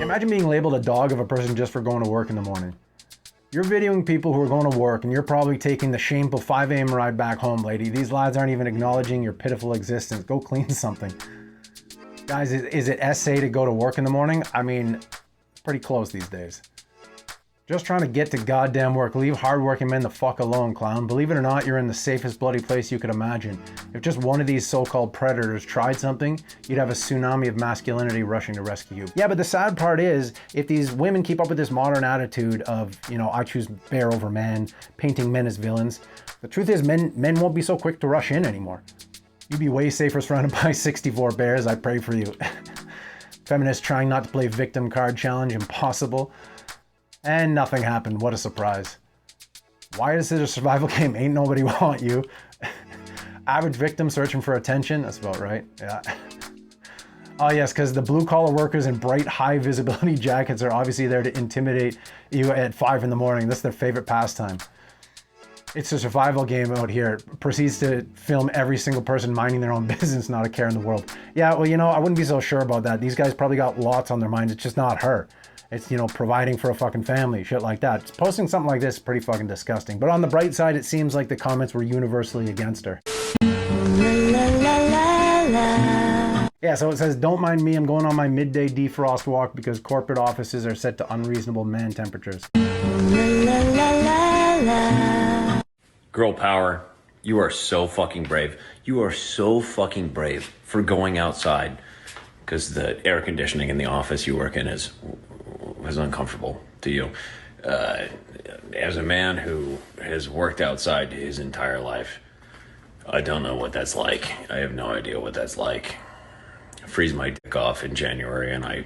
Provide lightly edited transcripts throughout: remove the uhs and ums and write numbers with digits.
Imagine being labeled a dog of a person just for going to work in the morning. You're videoing people who are going to work and you're probably taking the shameful 5 a.m. ride back home, lady. These lads aren't even acknowledging your pitiful existence. Go clean something. Guys, is it SA to go to work in the morning? I mean, it's pretty close these days. Just trying to get to goddamn work. Leave hardworking men the fuck alone, clown. Believe it or not, you're in the safest bloody place you could imagine. If just one of these so-called predators tried something, you'd have a tsunami of masculinity rushing to rescue you. Yeah, but the sad part is, if these women keep up with this modern attitude of, you know, I choose bear over man, painting men as villains, the truth is men won't be so quick to rush in anymore. You'd be way safer surrounded by 64 bears. I pray for you. Feminists trying not to play victim card challenge, impossible. And nothing happened. What a surprise. Why is it a survival game? Ain't nobody want you. Average victim searching for attention. That's about right. Yeah. Oh yes, because the blue collar workers in bright high visibility jackets are obviously there to intimidate you at 5 in the morning. That's their favorite pastime. It's a survival game out here. It proceeds to film every single person minding their own business, not a care in the world. Yeah, well, you know, I wouldn't be so sure about that. These guys probably got lots on their minds. It's just not her. It's, you know, providing for a fucking family, shit like that. Posting something like this is pretty fucking disgusting. But on the bright side, it seems like the comments were universally against her. Yeah, so it says, don't mind me, I'm going on my midday defrost walk because corporate offices are set to unreasonable man temperatures. Girl power, you are so fucking brave. You are so fucking brave for going outside because the air conditioning in the office you work in is uncomfortable to you. As a man who has worked outside his entire life, I don't know what that's like. I have no idea what that's like. I freeze my dick off in January and I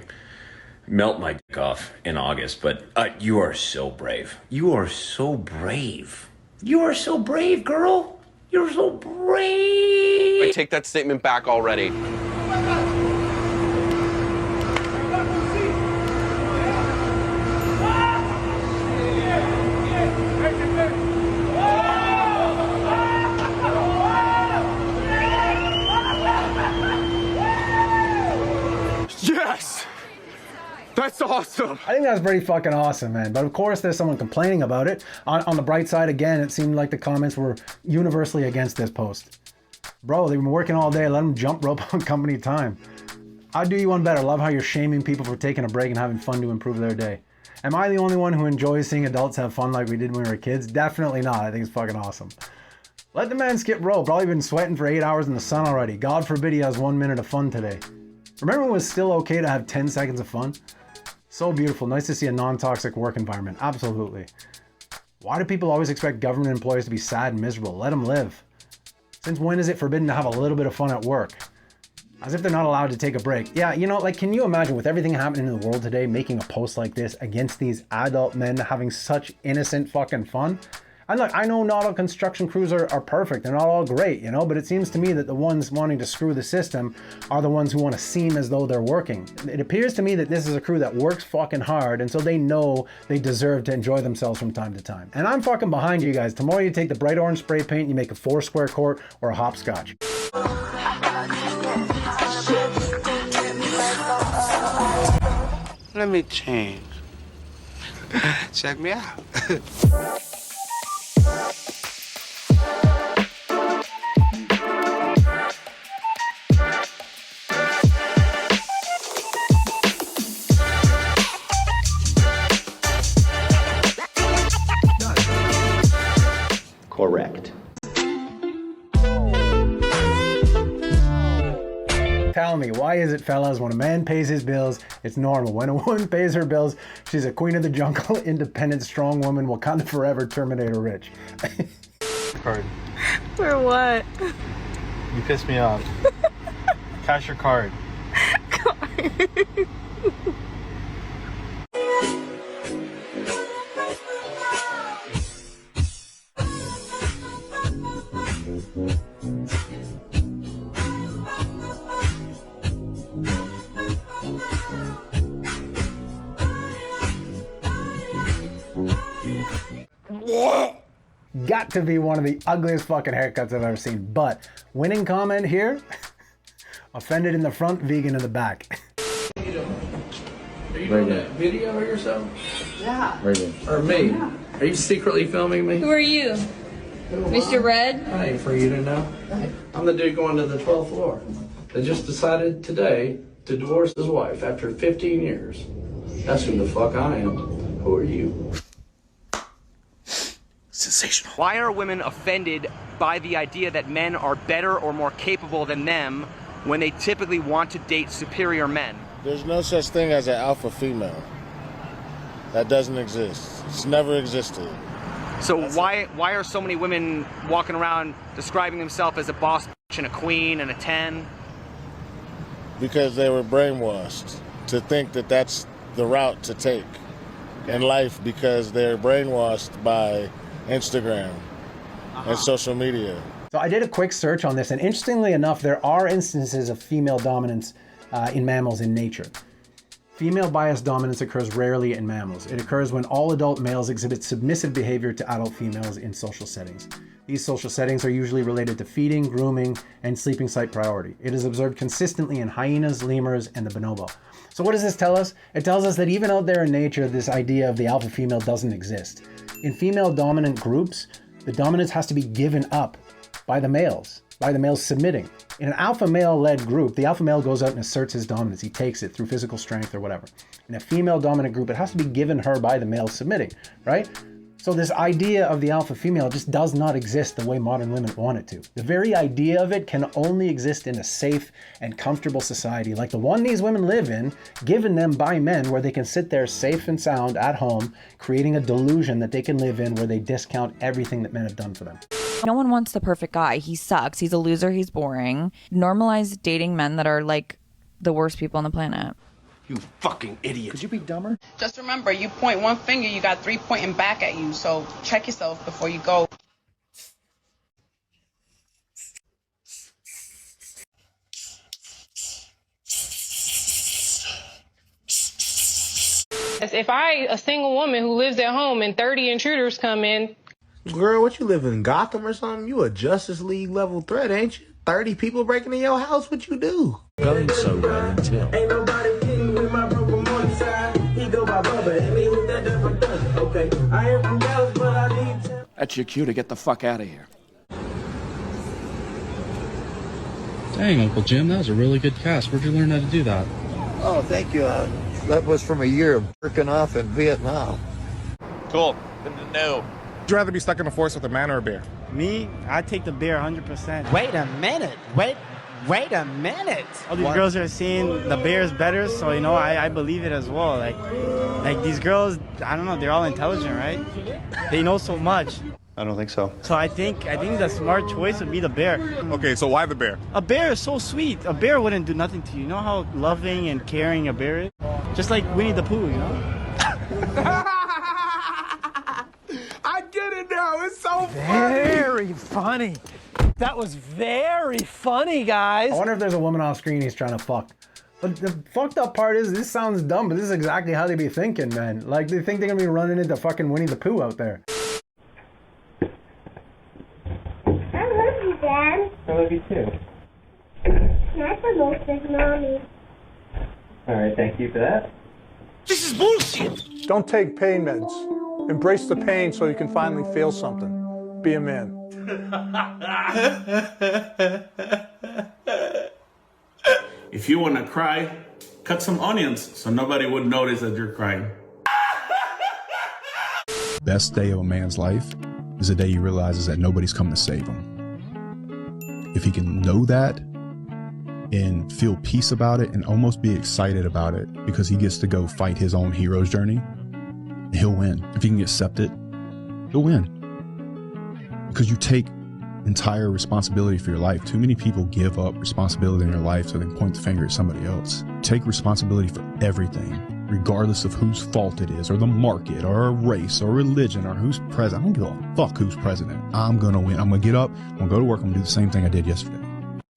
melt my dick off in August, but you are so brave. You are so brave. You are so brave, girl. You're so brave. I take that statement back already. Yes! That's awesome! I think that's pretty fucking awesome, man. But of course, there's someone complaining about it. On the bright side, again, it seemed like the comments were universally against this post. Bro, they've been working all day. Let them jump rope on company time. I'll do you one better. Love how you're shaming people for taking a break and having fun to improve their day. Am I the only one who enjoys seeing adults have fun like we did when we were kids? Definitely not. I think it's fucking awesome. Let the man skip rope. Probably been sweating for 8 hours in the sun already. God forbid he has 1 minute of fun today. Remember when it was still okay to have 10 seconds of fun? So beautiful. Nice to see a non-toxic work environment. Absolutely. Why do people always expect government employees to be sad and miserable? Let them live. Since when is it forbidden to have a little bit of fun at work? As if they're not allowed to take a break. Yeah, you know, like, can you imagine with everything happening in the world today, making a post like this against these adult men having such innocent fucking fun? And look, I know not all construction crews are perfect. They're not all great, you know, but it seems to me that the ones wanting to screw the system are the ones who want to seem as though they're working. It appears to me that this is a crew that works fucking hard, and so they know they deserve to enjoy themselves from time to time. And I'm fucking behind you guys. Tomorrow you take the bright orange spray paint, you make a 4-square court or a hopscotch. Let me change. Check me out. Correct. Tell me, why is it, fellas, when a man pays his bills, it's normal. When a woman pays her bills, she's a queen of the jungle, independent, strong woman, Wakanda forever, Terminator rich. Card. For what? You pissed me off. Cash your card. Got to be one of the ugliest fucking haircuts I've ever seen. But winning comment here, offended in the front, vegan in the back. Are you doing a video of yourself? Yeah. Or me? Yeah. Are you secretly filming me? Who are you? Mr. Red? I ain't for you to know. I'm the dude going to the 12th floor. They just decided today to divorce his wife after 15 years. That's who the fuck I am. Who are you? Sensational. Why are women offended by the idea that men are better or more capable than them when they typically want to date superior men? There's no such thing as an alpha female. That doesn't exist. It's never existed. So why are so many women walking around describing themselves as a boss bitch and a queen and a 10? Because they were brainwashed to think that that's the route to take in life, because they're brainwashed by Instagram and social media. So I did a quick search on this, and interestingly enough, there are instances of female dominance in mammals in nature. Female biased dominance occurs rarely in mammals. It occurs when all adult males exhibit submissive behavior to adult females in social settings. These social settings are usually related to feeding, grooming, and sleeping site priority. It is observed consistently in hyenas, lemurs, and the bonobo. So what does this tell us? It tells us that even out there in nature, this idea of the alpha female doesn't exist. In female dominant groups, the dominance has to be given up by the males submitting. In an alpha male-led group, the alpha male goes out and asserts his dominance. He takes it through physical strength or whatever. In a female dominant group, it has to be given her by the male submitting, right? So this idea of the alpha female just does not exist the way modern women want it to. The very idea of it can only exist in a safe and comfortable society like the one these women live in, given them by men, where they can sit there safe and sound at home, creating a delusion that they can live in where they discount everything that men have done for them. No one wants the perfect guy. He sucks. He's a loser. He's boring. Normalize dating men that are like the worst people on the planet. You fucking idiot. Could you be dumber? Just remember, you point one finger, you got three pointing back at you, so check yourself before you go. If a single woman who lives at home and 30 intruders come in. Girl, what you live in Gotham or something? You a Justice League level threat, ain't you? 30 people breaking in your house, what you do? Going so well until. Ain't nobody kidding with my broken morning side. He go by Bubba, and me with that different dust. Okay, I am from Dallas, but I need to. That's your cue to get the fuck out of here. Dang, Uncle Jim, that was a really good cast. Where'd you learn how to do that? Oh, thank you. That was from a year of working off in Vietnam. Cool. Good to know. Would you rather be stuck in the forest with a man or a bear? Me? I'd take the bear 100%. Wait a minute. Wait a minute. All these girls are saying the bear is better, so, you know, I believe it as well. Like these girls, I don't know, they're all intelligent, right? They know so much. I don't think so. So I think the smart choice would be the bear. Okay, so why the bear? A bear is so sweet. A bear wouldn't do nothing to you. You know how loving and caring a bear is? Just like Winnie the Pooh, you know? I get it now. It's so funny. Very funny. That was very funny, guys. I wonder if there's a woman off screen he's trying to fuck. But the fucked up part is, this sounds dumb, but this is exactly how they be thinking, man. Like, they think they're gonna be running into fucking Winnie the Pooh out there. I love you, Dad. I love you too. Not the most of Mommy. Alright, thank you for that. This is bullshit. Don't take pain meds. Embrace the pain so you can finally feel something. Be a man. If you want to cry, cut some onions so nobody would notice that you're crying. Best day of a man's life is the day he realizes that nobody's coming to save him. If he can know that and feel peace about it and almost be excited about it because he gets to go fight his own hero's journey, he'll win. If he can accept it, he'll win. Because you take entire responsibility for your life. Too many people give up responsibility in their life so they can point the finger at somebody else. Take responsibility for everything, regardless of whose fault it is, or the market, or a race, or religion, or who's president. I don't give a fuck who's president. I'm gonna win. I'm gonna get up, I'm gonna go to work, I'm gonna do the same thing I did yesterday.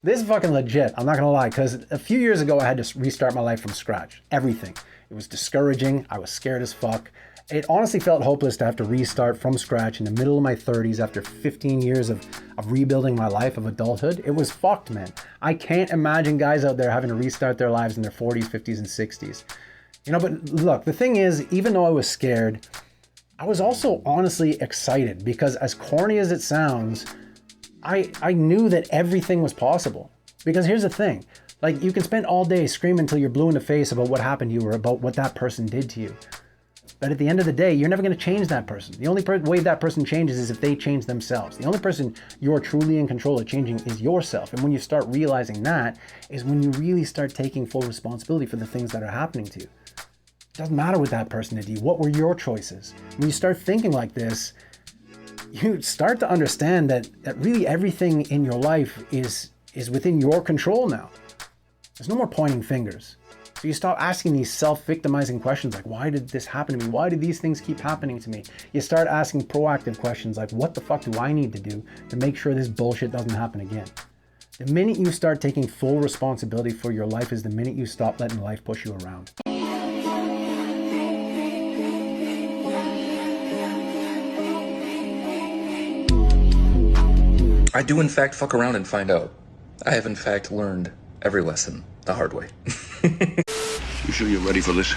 This is fucking legit, I'm not gonna lie, because a few years ago I had to restart my life from scratch. Everything. It was discouraging, I was scared as fuck. It honestly felt hopeless to have to restart from scratch in the middle of my 30s after 15 years of rebuilding my life of adulthood. It was fucked, man. I can't imagine guys out there having to restart their lives in their 40s, 50s, and 60s. You know, but look, the thing is, even though I was scared, I was also honestly excited because as corny as it sounds, I knew that everything was possible. Because here's the thing, like you can spend all day screaming until you're blue in the face about what happened to you or about what that person did to you. But at the end of the day, you're never going to change that person. The only way that person changes is if they change themselves. The only person you're truly in control of changing is yourself. And when you start realizing that is when you really start taking full responsibility for the things that are happening to you. It doesn't matter what that person did to you. What were your choices? When you start thinking like this, you start to understand that really everything in your life is within your control now. There's no more pointing fingers. So you stop asking these self-victimizing questions like, why did this happen to me? Why do these things keep happening to me? You start asking proactive questions like, what the fuck do I need to do to make sure this bullshit doesn't happen again? The minute you start taking full responsibility for your life is the minute you stop letting life push you around. I do in fact fuck around and find out. I have in fact learned every lesson the hard way. You sure you're ready for this?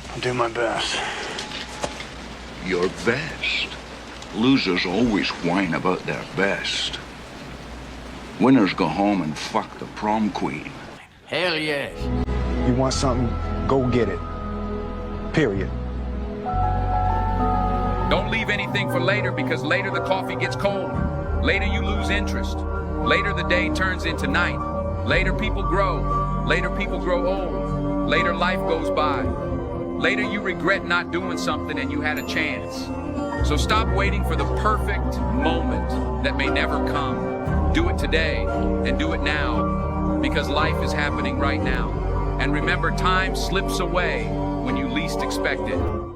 I'll do my best. Your best? Losers always whine about their best. Winners go home and fuck the prom queen. Hell yes. You want something, go get it. Period. Don't leave anything for later because later the coffee gets cold. Later you lose interest. Later the day turns into night. Later people grow. Later people grow old. Later life goes by. Later you regret not doing something and you had a chance. So stop waiting for the perfect moment that may never come. Do it today and do it now because life is happening right now. And remember, time slips away when you least expect it.